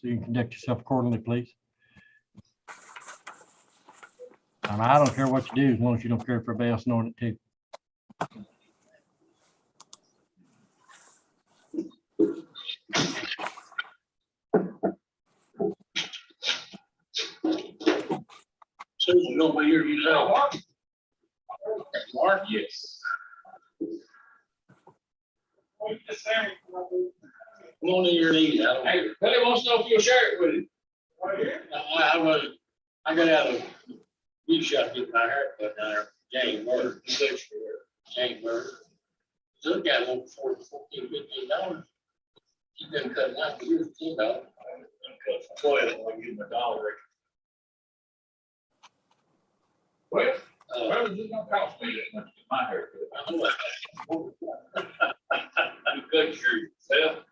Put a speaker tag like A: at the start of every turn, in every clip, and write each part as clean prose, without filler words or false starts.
A: So you can conduct yourself accordingly, please. I don't care what you do as long as you don't care for everybody else knowing it too.
B: Susan, don't be here yourself. Mark, yes. Come on in your knees. Hey, Billy wants to know if you'll share it with him. I got out of beauty shop getting my hair cut down there. James Bird. James Bird. So the guy went for $14, $15. He been cutting out for years, $10. I'm cut for 12. I'll give him $1. Well, where was it gonna cost me that much to get my hair cut? You cut yourself.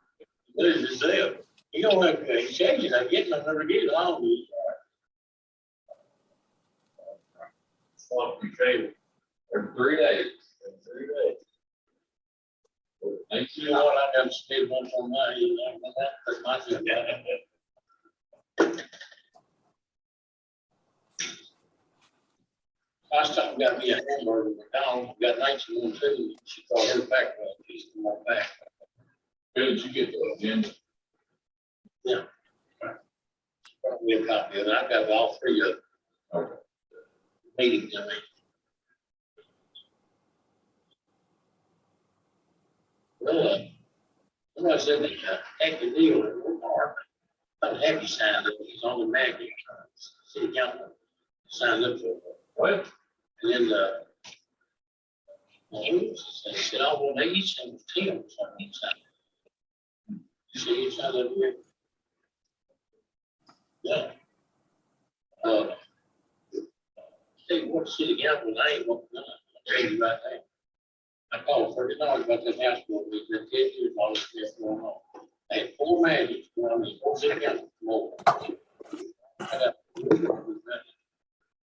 B: There's yourself. You don't have to change it. I get my never get it on me. Swap your table every 3 days. Every 3 days. And you know what? I got to spend one for money. That's my thing. Last time I got me a hamburger, McDonald's, got 1912. She thought her back was a piece of my back. Where did you get the agenda? Yeah. Brought me a copy of it. I've got all 3 of them. Okay. Meetings, I mean. Well, somebody said that heck the deal in the park. I'm happy signed up. He's on the magnet. City council signed up for it. What? And then he said, "Oh, well, they each send 10 or something." You see, it's not up here. Yeah. Hey, what city council? I ain't what I'll tell you right there. I called $30 about that house board. We did 10 years all this stuff going on. They had 4 managers. You know, I mean, 4 city council more.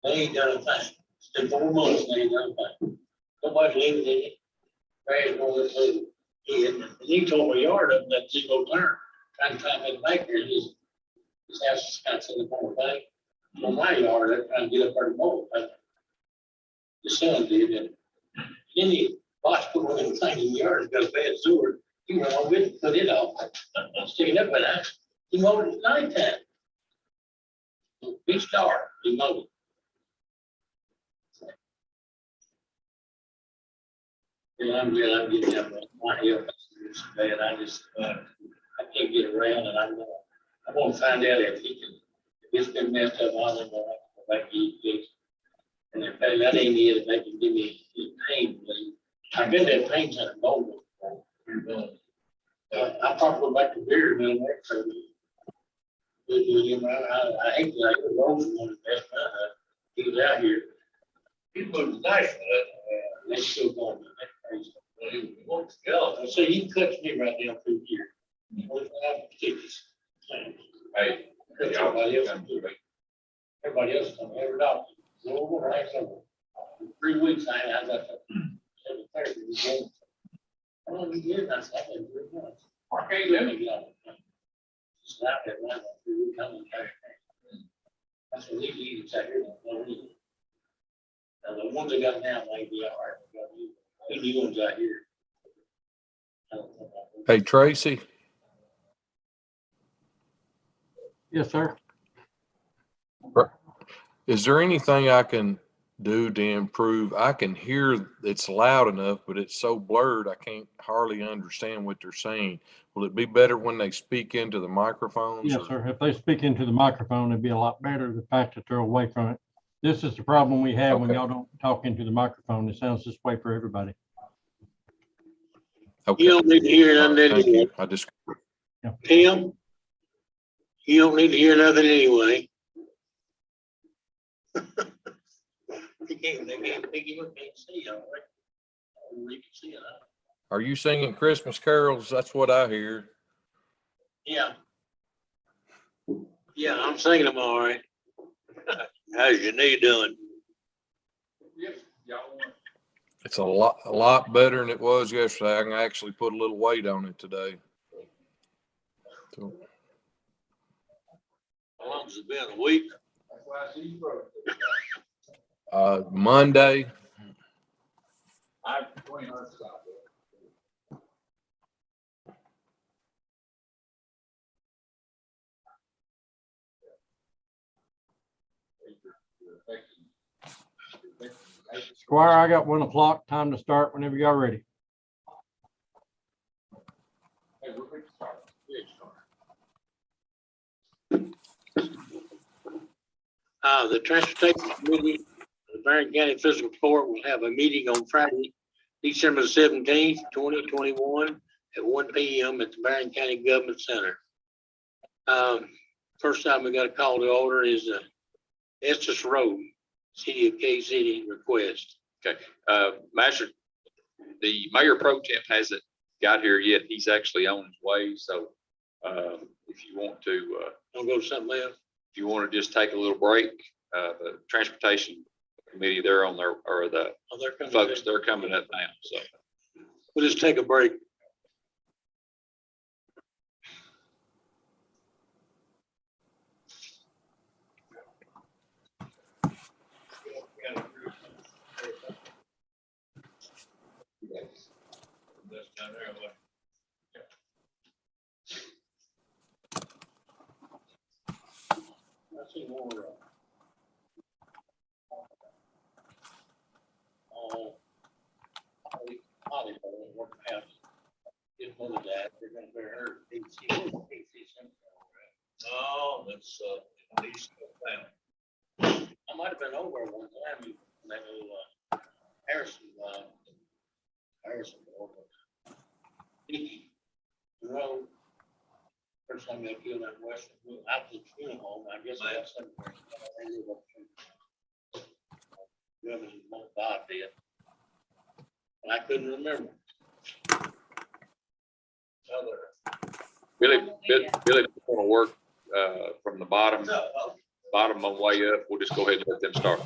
B: They ain't done a thing. It's been 4 months. They ain't done a thing. Nobody's leaving in it. Grass going through. He tore my yard up in that 0 turn, trying to climb that bank here. His house is kind of sitting on the bank. On my yard, they're trying to get up there to mow it. The son did, and then he watched put one of the things in the yard. It's got a bad sewer. He went on with it, put it off. Sticking up at that. He mowed it at nighttime. Big star. He mowed it. Yeah, I'm glad I'm getting up my help. It's bad. I just, I can't get around, and I want to find out if he can, if it's been messed up, I don't know, go back to EPA. And if that ain't it, if they can give me pain relief. I've been to that pain center, Boulder. I probably go back to beer and then next time. I hate that. I was one of the best man. He was out here. He moved nice for that. They still going to that crazy. He works together. So he cuts me right down through here. Hey, everybody else comes every doctor. Over, over. 3 weeks, I got the therapy. How long you did? I said, 3 months. I can't let me get out. Slap it right up 3 weeks. I'm in cash. That's what he needs out here. And the ones that got down might be all right. The new ones out here.
C: Hey, Tracy.
A: Yes, sir.
C: Is there anything I can do to improve? I can hear it's loud enough, but it's so blurred I can't hardly understand what they're saying. Will it be better when they speak into the microphones?
A: Yes, sir. If they speak into the microphone, it'd be a lot better. The fact that they're away from it. This is the problem we have when
C: Okay.
A: y'all don't talk into the microphone. It sounds this way for everybody.
C: Okay.
B: You don't need to hear nothing
C: Thank
B: anyway.
C: you. I just,
B: Tim, you don't need to hear nothing anyway. They can't see, all right? We can see it.
C: are you singing Christmas carols? That's what I hear.
B: Yeah. Yeah, I'm singing them all right. How's your knee doing?
C: It's a lot better than it was yesterday. I can actually put a little weight on it today. So,
B: has it been, a week?
C: Monday,
A: Squire, I got 1 o'clock, time to start whenever y'all ready.
B: The Transportation Committee, the Barron County Fiscal Court will have a meeting on Friday, December 17th, 2021 at 1 p.m. at the Barron County Government Center. First time we got a call to order is Estes Road, City of Kansas City request.
D: Master, the mayor pro temp hasn't got here yet. He's actually on his way. So if you want to,
B: I'll go to something else.
D: if you want to just take a little break, the transportation committee, they're on their, or the
B: Oh, they're coming.
D: folks, they're coming up now. So
B: We'll just take a break. I see more. Get one of that, they're gonna be hurt. No, that's, at least, I might have been over one time, when that little, Harrison, over. Road. First time they killed that Western, I was at funeral home, I guess I had some. Whoever died there. And I couldn't remember.
D: Billy want to work from the bottom on way up. We'll just go ahead and let them start.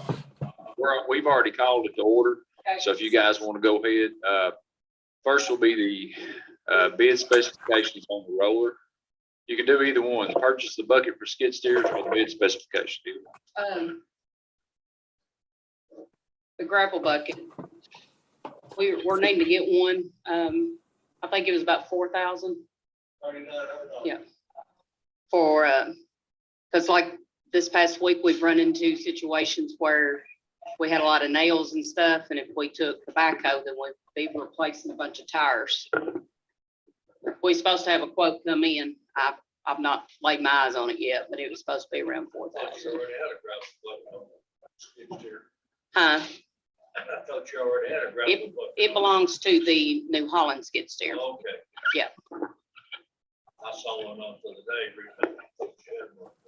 D: We've already called it to order. So if you guys want to go ahead, first will be the bid specifications on the roller. You can do either one, purchase the bucket for skid steers or the bid specification.
E: The grapple bucket. We're needing to get one. I think it was about 4,000. Yeah. For, cause like this past week, we've run into situations where we had a lot of nails and stuff. And if we took the backhoe, then we'd be replacing a bunch of tires. We're supposed to have a quote come in. I've not laid my eyes on it yet, but it was supposed to be around 4,000. Huh?
B: I thought you already had a gravel bucket.
E: It belongs to the New Holland skid steer.
B: Okay.
E: Yeah.
B: I saw one on the other day.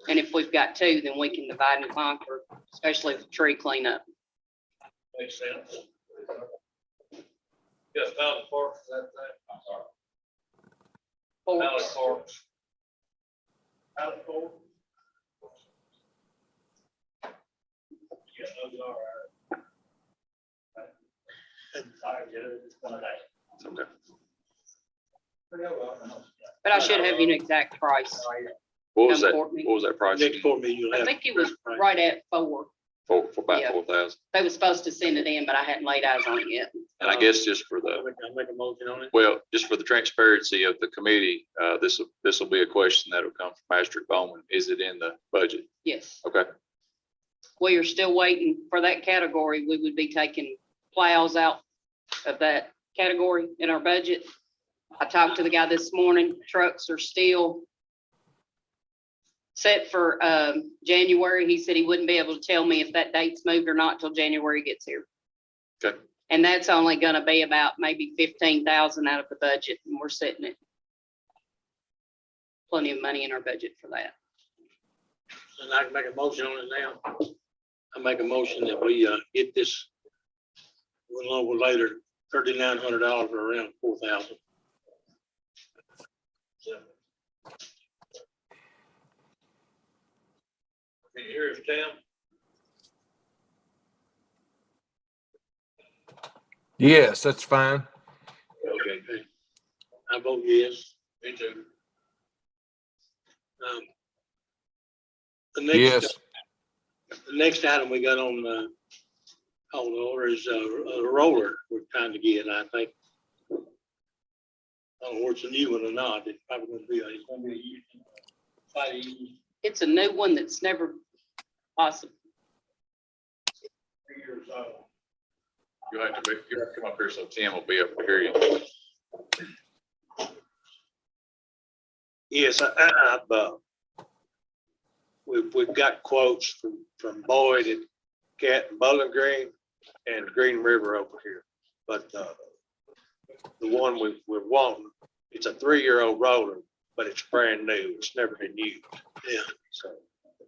E: And if we've got two, then we can divide and conquer, especially the tree cleanup.
B: Makes sense. Yes, Valley Parks, is that thing? I'm sorry. Valley
E: Forks.
B: Parks. Valley Parks. Yeah, those are.
D: Okay.
E: But I should have you an exact price.
D: What was
E: Come
D: that?
E: court me.
D: What was that price?
B: Next board meeting, you'll have.
E: I think it was right at 4.
D: For about
E: Yeah.
D: 4,000.
E: They were supposed to send it in, but I hadn't laid eyes on it yet.
D: And I guess just for
B: I'll
D: the,
B: make a motion on it.
D: well, just for the transparency of the committee, this will be a question that'll come from Master Bowman. Is it in the budget?
E: Yes.
D: Okay.
E: We are still waiting for that category. We would be taking plows out of that category in our budget. I talked to the guy this morning. Trucks are still set for January. He said he wouldn't be able to tell me if that date's moved or not till January gets here.
D: Okay.
E: And that's only gonna be about maybe 15,000 out of the budget, and we're sitting at plenty of money in our budget for that.
B: And I can make a motion on it now. I make a motion that we get this a little over later, $3,900 or around 4,000. Can you hear us, Tim?
C: yes, that's fine.
B: Okay. I vote yes. Me too.
C: Yes,
B: the next item we got on the order is a roller we're trying to get, I think. I don't know if it's a new one or not. It's probably it's gonna be a used, quite a used
E: It's a new one that's never possible.
B: 3 years old.
D: You have to come up here so Tim will be able to hear you.
B: Yes, we've got quotes from Boyd at Cat and Bowling Green and Green River over here. But the one we're wanting, it's a 3-year-old roller, but it's brand new. It's never been used. Yeah. So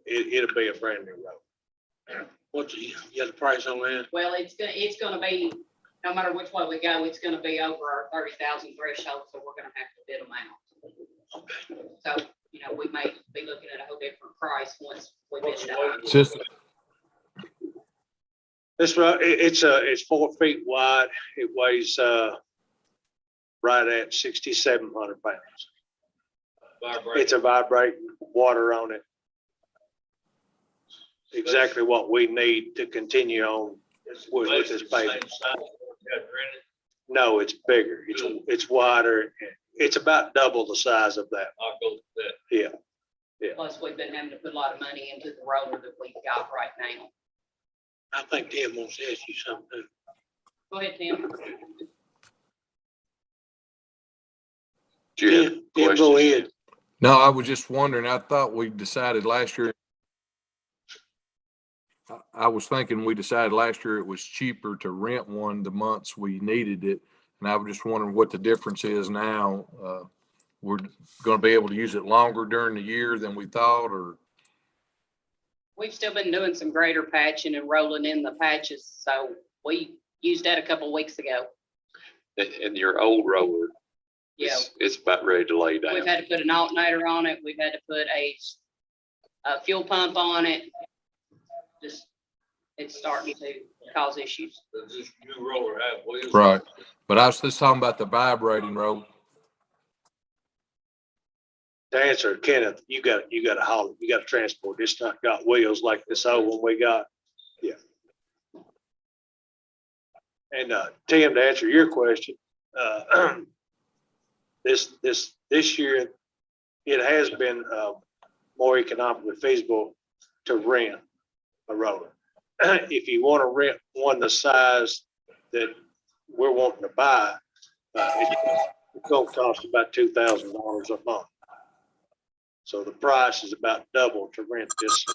B: it'll be a brand new roller. What's you got the price on that?
E: Well, it's gonna be, no matter which way we go, it's gonna be over our 30,000 threshold, so we're gonna have to bid them out.
B: Okay.
E: So, you know, we may be looking at a whole different price once we bid it out.
C: it's just,
B: It's 4 feet wide. It weighs right at 6,700 pounds. It's a vibrating water on it. Exactly what we need to continue on with this pavement. No, it's bigger. It's wider. It's about double the size of that.
D: I'll go with that.
B: Yeah.
E: Plus, we've been having to put a lot of money into the roller that we've got right now.
B: I think Tim wants to ask you something.
E: Go ahead, Tim.
D: Do you have
B: Tim, go
D: questions?
B: ahead.
C: no, I was just wondering, I thought we decided last year. I was thinking we decided last year it was cheaper to rent one the months we needed it. And I was just wondering what the difference is now. We're going to be able to use it longer during the year than we thought, or?
E: We've still been doing some greater patching and rolling in the patches, so we used that a couple weeks ago.
D: And your old roller,
E: Yeah,
D: it's about ready to lay down.
E: we've had to put an alternator on it. We've had to put a fuel pump on it. Just, it's starting to cause issues.
B: Does this new roller have wheels?
C: Right. But I was just talking about the vibrating roller.
B: To answer Kenneth, you got to haul it. You got to transport. It's not got wheels like this old one we got. Yeah. And Tim, to answer your question, this year it has been more economically feasible to rent a roller. If you want to rent one the size that we're wanting to buy, it's going to cost about $2,000 a month. So the price is about double to rent this.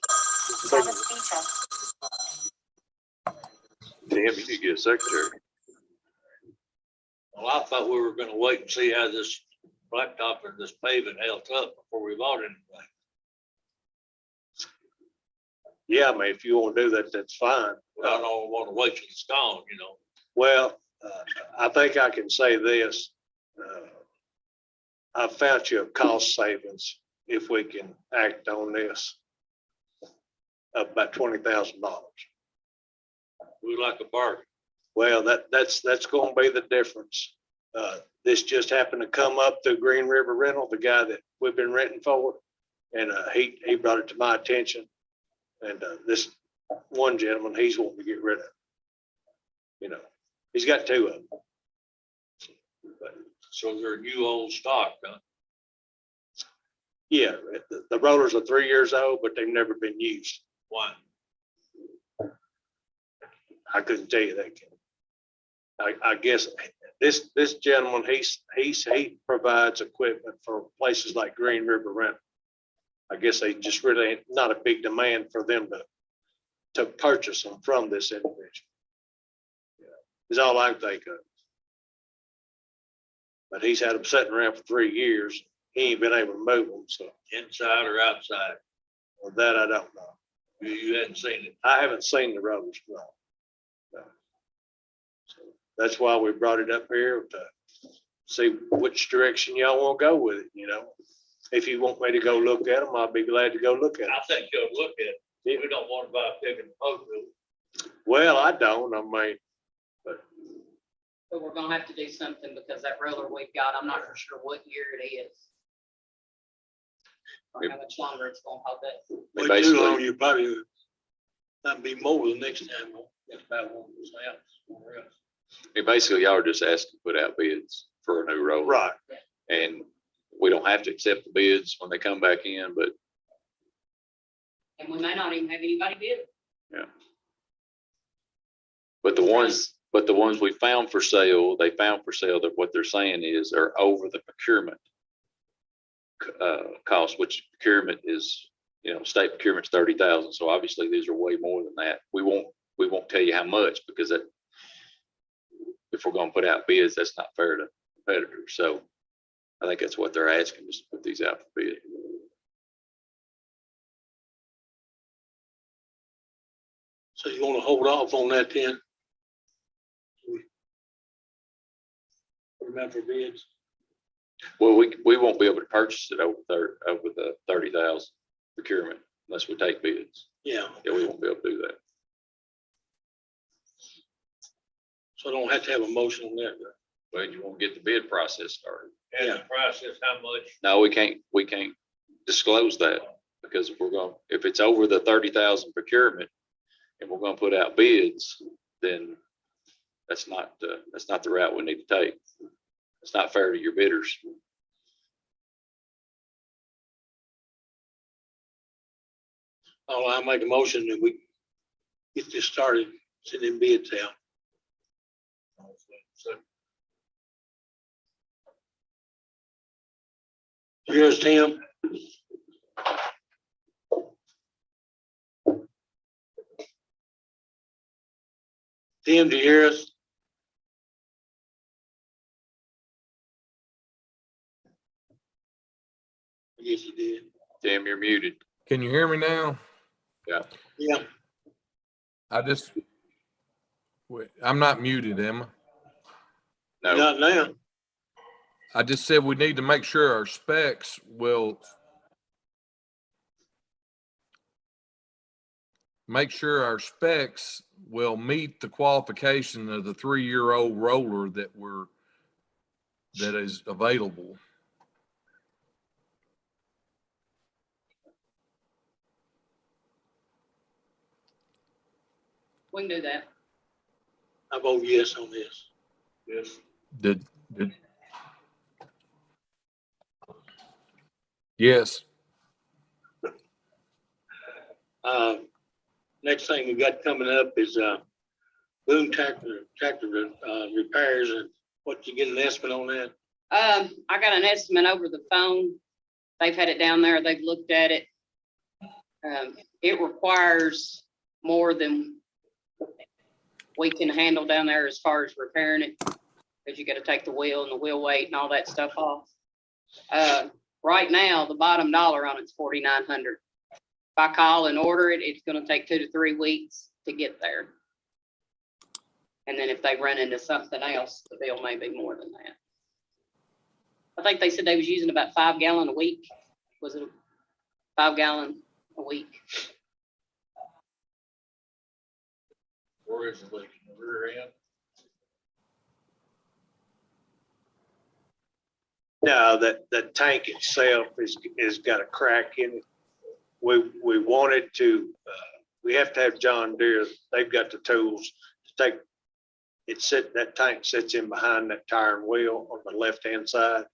D: Tim, you need to get a secretary.
B: Well, I thought we were gonna wait and see how this blacktop and this paving held up before we bought anything. Yeah, I mean, if you want to do that, that's fine. I don't want to wait till it's gone, you know. Well, I think I can say this. I found you a cost savings if we can act on this of about $20,000. We like a bargain. Well, that's going to be the difference. This just happened to come up through Green River Rental, the guy that we've been renting for, and he brought it to my attention. And this one gentleman, he's wanting to get rid of it. You know, he's got 2 of them. So they're new old stock, huh? Yeah, the rollers are 3 years old, but they've never been used. Why? I couldn't tell you that. I guess this gentleman, he provides equipment for places like Green River Rental. I guess they just really ain't not a big demand for them to purchase them from this individual. Yeah, is all I can think of. But he's had them sitting around for 3 years. He ain't been able to move them. So inside or outside? Well, that I don't know. You hadn't seen it? I haven't seen the rollers. No. So that's why we brought it up here to see which direction y'all want to go with it. You know, if you want me to go look at them, I'll be glad to go look at them. I think you'll look at it. We don't want to buy a picking post. Well, I don't. I mean,
E: But we're gonna have to do something because that roller we've got, I'm not for sure what year it is. or how much longer it's gonna hold up.
B: Way too
D: basically-
B: long, you probably, that'd be more the next time. That's about what was out somewhere else.
D: Basically, y'all are just asked to put out bids for a new roller.
B: Right.
D: And we don't have to accept the bids when they come back in, but
E: And we may not even have anybody bid.
D: But the ones we found for sale, they found for sale that what they're saying is are over the procurement cost, which procurement is, state procurement's 30,000. So obviously these are way more than that. We won't tell you how much because that, if we're gonna put out bids, that's not fair to competitors. So I think that's what they're asking, just to put these out for bid.
B: So you wanna hold off on that then? Put them out for bids?
D: Well, we won't be able to purchase it over the 30,000 procurement unless we take bids.
B: Yeah,
D: Yeah, we won't be able to do that.
B: so I don't have to have a motion on that.
D: Well, you won't get the bid process started.
B: And the process, how much?
D: No, we can't disclose that because if it's over the 30,000 procurement and we're gonna put out bids, then that's not the route we need to take. It's not fair to your bidders.
B: I'll make a motion that we get this started, sending bids out. Here's Tim. Tim, do you hear us? Yes, you did.
D: Tim, you're muted.
C: Can you hear me now?
B: Yeah,
C: I'm not muted, Emma.
D: No,
B: not now.
C: I just said we need to make sure our specs will meet the qualification of the 3-year-old roller that is available.
E: We can do that.
B: I vote yes on this. Yes.
C: Did yes.
B: Next thing we got coming up is, boom tractor repairs, and what, you get an estimate on that?
E: I got an estimate over the phone. They've had it down there. They've looked at it. It requires more than we can handle down there as far as repairing it. Cause you gotta take the wheel and the wheel weight and all that stuff off. Right now, the bottom dollar on it's $4,900. If I call and order it, it's gonna take 2 to 3 weeks to get there. And then if they run into something else, the bill may be more than that. I think they said they was using about 5 gallon a week. Was it 5 gallon a week?
B: Where is it leaking? The rear end? No, that tank itself is got a crack in it. We wanted to, we have to have John Deere, they've got the tools to take, that tank sits in behind that tire and wheel on the left-hand side.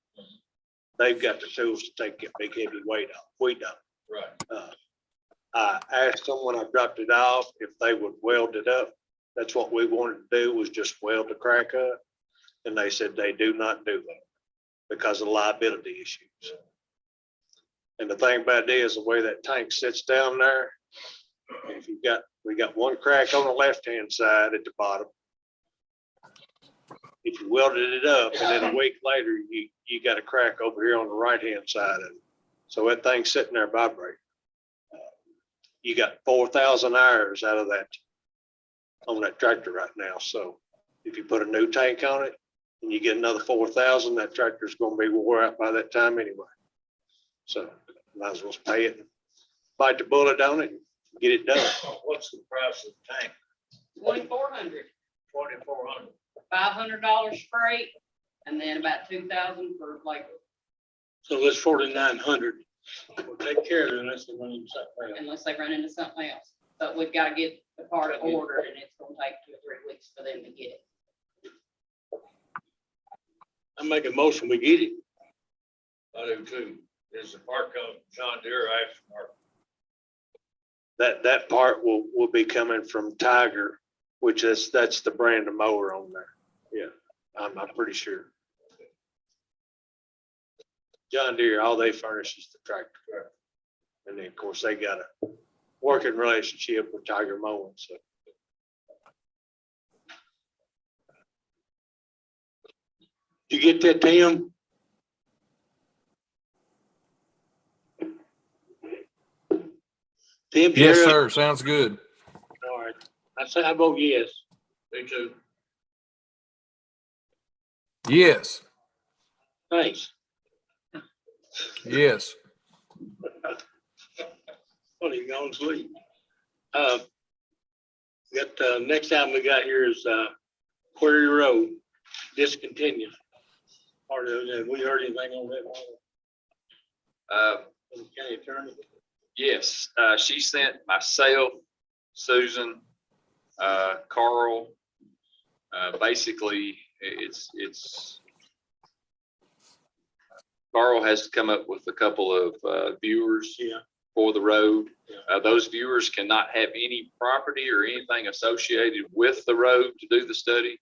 B: They've got the tools to take that big heavy weight off. We don't. Right. I asked them when I dropped it off if they would weld it up. That's what we wanted to do, was just weld the crack up. And they said they do not do that because of liability issues. And the thing about it is the way that tank sits down there, if we got one crack on the left-hand side at the bottom. If you welded it up and then a week later, you got a crack over here on the right-hand side of it. So that thing's sitting there vibrating. You got 4,000 hours out of that on that tractor right now. So if you put a new tank on it and you get another 4,000, that tractor's gonna be wore out by that time anyway. So might as well pay it, and bite the bullet on it, and get it done. What's the price of the tank?
E: $2,400.
B: 2,400.
E: $500 freight, and then about $2,000 for labor.
B: So that's 4,900 We'll take care of it unless they run into something else.
E: unless they run into something else. But we've got to get the part ordered and it's gonna take 2 or 3 weeks for them to get it.
B: I make a motion, we get it.
F: I do too. Is the part coming from John Deere or Ashmark?
G: That part will be coming from Tiger, which that's the brand of mower on there. Yeah, I'm pretty sure. John Deere, all they furnish is the tractor. And then, of course, they got a working relationship with Tiger Mowing, so.
B: You get that, Tim? Tim?
C: Yes,
B: Sheriff?
C: sir. Sounds good.
B: All right. I vote yes.
F: Me too.
C: Yes,
B: Thanks.
C: yes.
B: Well, you gone to sleep. Next time we got here is, Quarry Road, discontinued. Or, we heard anything on that one? From the county attorney?
D: Yes, she sent myself, Susan, Carl, basically, it's Carl has to come up with a couple of viewers
B: Yeah.
D: for the road.
B: Yeah.
D: Those viewers cannot have any property or anything associated with the road to do the study.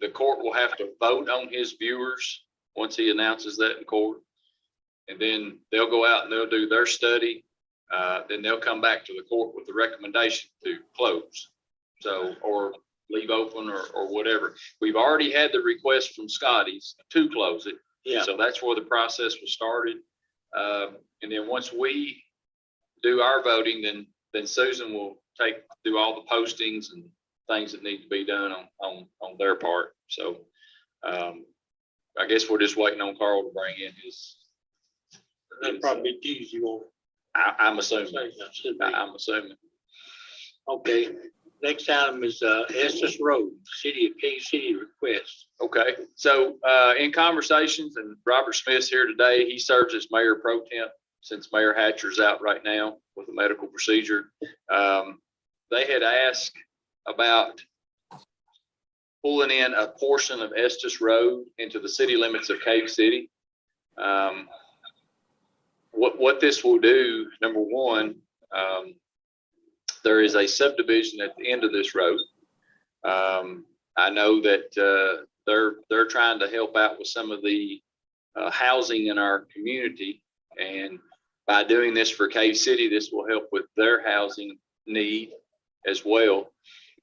D: The court will have to vote on his viewers once he announces that in court. And then they'll go out and they'll do their study. Then they'll come back to the court with the recommendation to close. So, or leave open or whatever. We've already had the request from Scotty's to close it.
B: Yeah.
D: So that's where the process was started. And then once we do our voting, then Susan will do all the postings and things that need to be done on their part. So, I guess we're just waiting on Carl to bring in his.
B: That'll probably be Tuesday, won't it?
D: I'm assuming.
B: Should be.
D: I'm assuming.
B: Okay, next item is, Estes Road, City of Kansas City request.
D: Okay, so in conversations, and Robert Smith's here today, he serves as mayor pro temp since Mayor Hatcher's out right now with a medical procedure. They had asked about pulling in a portion of Estes Road into the city limits of Cave City. What this will do, number one, there is a subdivision at the end of this road. I know that they're trying to help out with some of the housing in our community, and by doing this for Cave City, this will help with their housing need as well.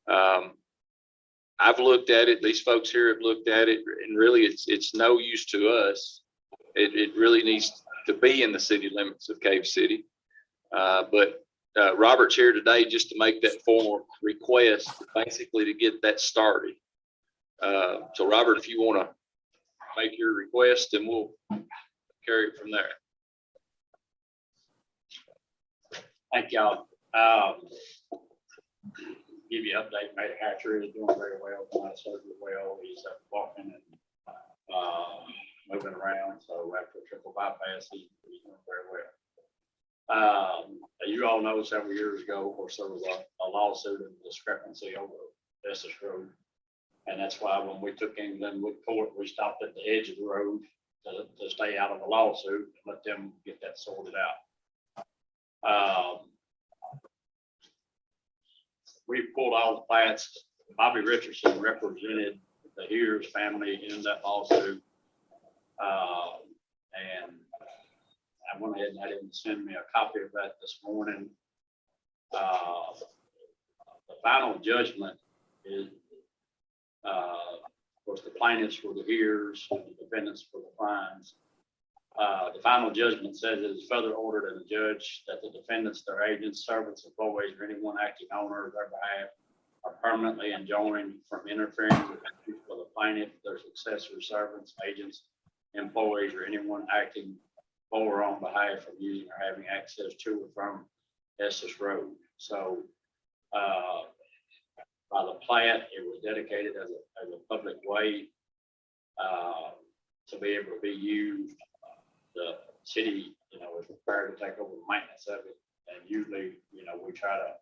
D: I've looked at it. These folks here have looked at it, and really, it's no use to us. It really needs to be in the city limits of Cave City, but Robert's here today just to make that formal request, basically to get that started. So Robert, if you want to make your request, then we'll carry it from there.
H: Thank y'all. Give you an update, Mayor Hatcher is doing very well, doing the surgery well. He's walking and moving around. So after a triple bypass, he's doing very well. You all know several years ago, of course, there was a lawsuit and discrepancy over Estes Road. And that's why when we took Englandwood Court, we stopped at the edge of the road to stay out of the lawsuit and let them get that sorted out. We pulled all the plats. Bobby Richardson represented the Hears family in that lawsuit. And I went ahead and had him send me a copy of that this morning. The final judgment is, of course, the plaintiffs were the Hears, and the defendants were the fines. The final judgment says it is further ordered in the judge that the defendants, their agents, servants, employees, or anyone acting on or their behalf are permanently enjoined from interfering with the duties of the plaintiff, their successors, servants, agents, employees, or anyone acting for or on behalf of using or having access to or from Estes Road. So by the plat, it was dedicated as a public way to be able to be used. The city, you know, is prepared to take over the maintenance of it. And usually, you know, we try to,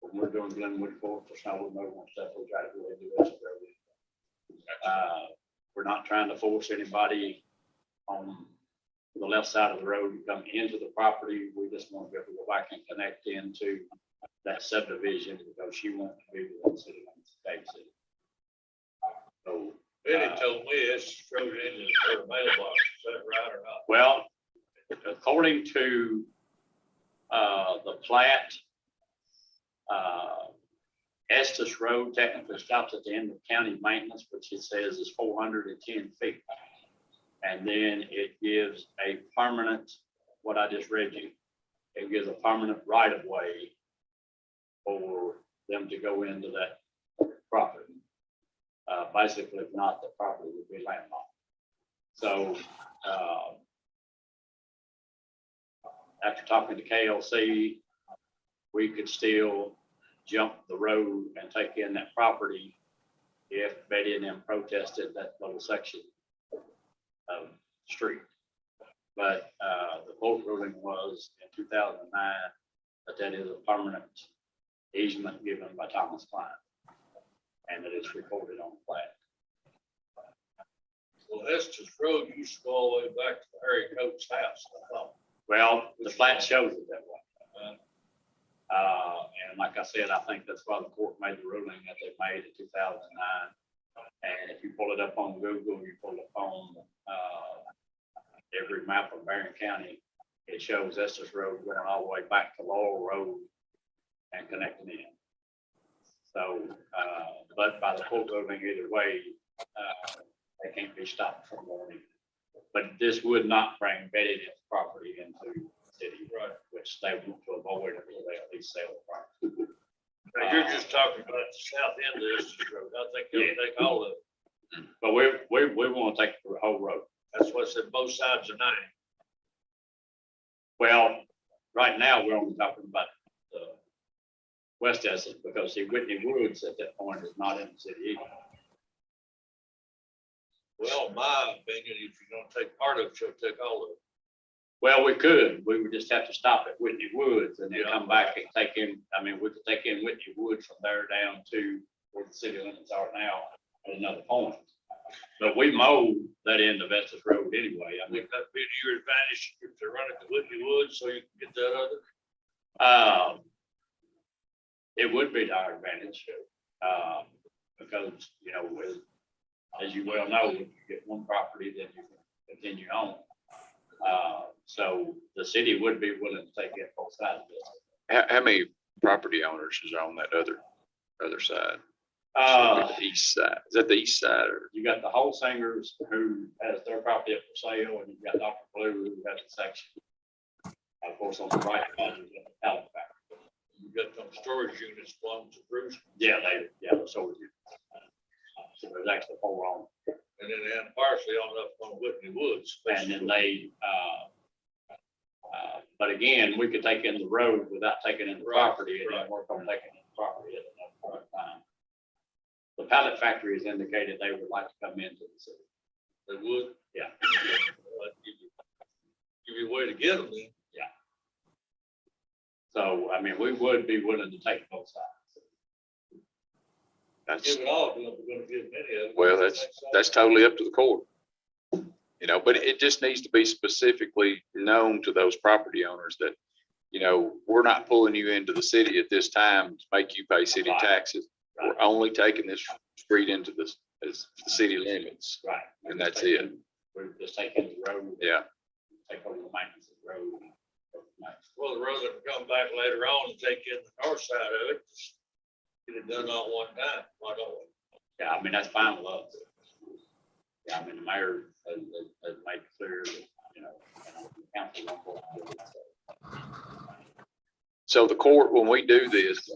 H: when we're doing Glenwood Court for snow removal and stuff, we try to really do this. We're not trying to force anybody on the left side of the road to come into the property. We just want to be able to go back and connect into that subdivision because she wants to be within city limits of Cave City. So,
F: Benny told me it's thrown into her mailbox, is that right or not?
H: well, according to the plat, Estes Road technically stops at the end of county maintenance, which it says is 410 feet. And then it gives a permanent, what I just read you, it gives a permanent right of way for them to go into that property. Basically, if not, the property would be landlocked. So, after talking to KLC, we could still jump the road and take in that property if Betty and them protested that little section of street. But the court ruling was in 2009 that is a permanent easement given by Thomas Klein, and that it's recorded on the plat.
F: Well, Estes Road used to go all the way back to Harry Coates' house, I thought.
H: Well, the plat shows it that way. And like I said, I think that's why the court made the ruling that they made in 2009. And if you pull it up on Google, you pull it on every map of Marion County, it shows Estes Road going all the way back to Laurel Road and connecting in. So, but by the court ruling either way, they can't be stopped from going in. But this would not bring Betty property into the city,
F: Right.
H: which they want to avoid until they at least sell the property.
F: Now, you're just talking about the south end of Estes Road. I think they'll take all of it.
H: But we want to take the whole road.
F: That's what said both sides of 9.
H: Well, right now, we're only talking about the West Essex because see, Whitney Woods at that point is not in the city either.
F: Well, my opinion, if you're gonna take part of it, you'll take all of it.
H: Well, we could, we would just have to stop at Whitney Woods and then
F: Yeah.
H: come back and take in, I mean, we could take in Whitney Woods from there down to where the city limits are now at another point. But we mowed that end of Estes Road anyway. I mean,
F: Would that be to your advantage if they're running to Whitney Woods so you can get that other?
H: it would be to our advantage, because, you know, as you well know, if you get one property, then you can continue on. So the city would be willing to take in both sides of this.
D: How many property owners is on that other side? The east side, is that the east side or?
H: You got the Holsingers who has their property up for sale, and you've got Dr. Blue who has a section. Of course, on the right side, you've got the pallet factory.
F: You got some storage units belong to Bruce,
H: Yeah, so would you. So there's actually 4 on.
F: and then they had partially on up on Whitney Woods.
H: And then they, but again, we could take in the road without taking in the property and then work on taking in the property at another point in time. The pallet factory has indicated they would like to come into the city.
F: They would.
H: Yeah.
F: Well, that'd give you a way to get them then.
H: So, I mean, we would be willing to take both sides.
D: That's,
F: Give it all to them, we're gonna give many of them.
D: well, that's totally up to the court. You know, but it just needs to be specifically known to those property owners that, you know, we're not pulling you into the city at this time to make you pay city
H: Right.
D: taxes. We're only taking this street into the city limits,
H: Right.
D: and that's it.
H: We're just taking the road.
D: Yeah.
H: Take over the maintenance of the road.
F: Well, rather than come back later on and take in the north side of it, just get it done all one time, why don't we?
H: Yeah, I mean, that's fine with us. Yeah, I mean, the mayor has made clear that, you know, the council won't go through it, so.
D: So the court, when we do this,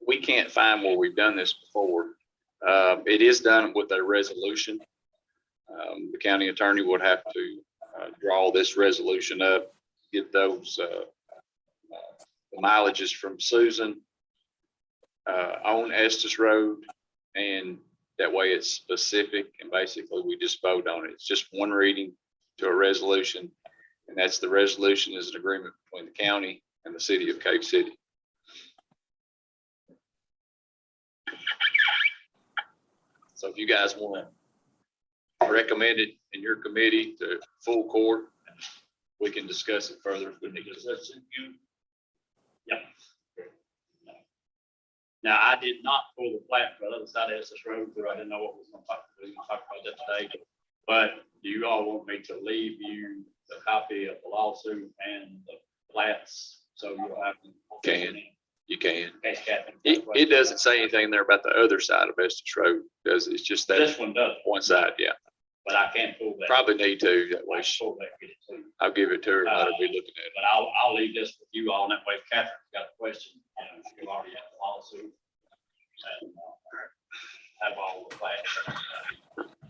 D: we can't find where we've done this before. It is done with a resolution. The county attorney would have to draw this resolution up, get those the mileages from Susan on Estes Road, and that way it's specific, and basically we just vote on it. It's just one reading to a resolution, And that's the resolution is an agreement between the county and the city of Cave City. So if you guys want to recommend it in your committee to full court, we can discuss it further if we need to.
F: Does that suit you?
H: Yep. Now, I did not pull the plat for the other side of Essex Road, so I didn't know what was going to talk about that today. But do you all want me to leave you the copy of the lawsuit and the plats? So you'll have.
D: Can. You can.
H: Ask Catherine.
D: It doesn't say anything there about the other side of Estes Road, does it? It's just that
H: This one does,
D: one side, yeah.
H: but I can't pull that.
D: Probably need to, that
H: I
D: way.
H: can pull that, get it to you.
D: I'll give it to her and let her be looking at it.
H: But I'll leave this with you all, and that way if Catherine's got a question, you know, she'll already have the lawsuit. And have all the facts.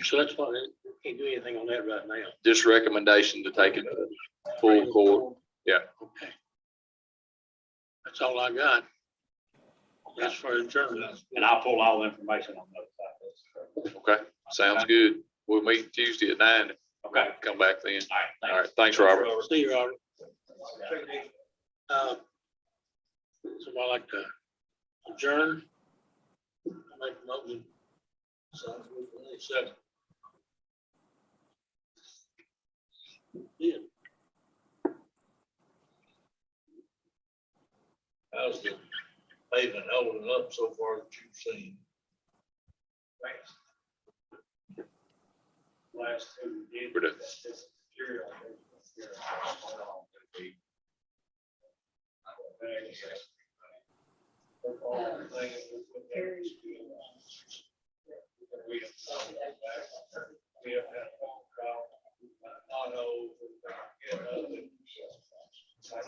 B: So that's why we can't do anything on that right now.
D: Just recommendation to take it to full court. Yeah.
B: Okay. That's all I got. That's for adjournment.
H: And I'll pull all the information on those.
D: Okay, sounds good. We'll meet Tuesday at 9.
H: Okay.
D: Come back then.
H: All
D: All right, thanks, Robert.
B: See you, Robert. So I like to adjourn. Make a motion. So, second. Yeah.
F: How's the pavement holding up so far that you've seen?
H: Last two.
D: We're done.
F: Everything.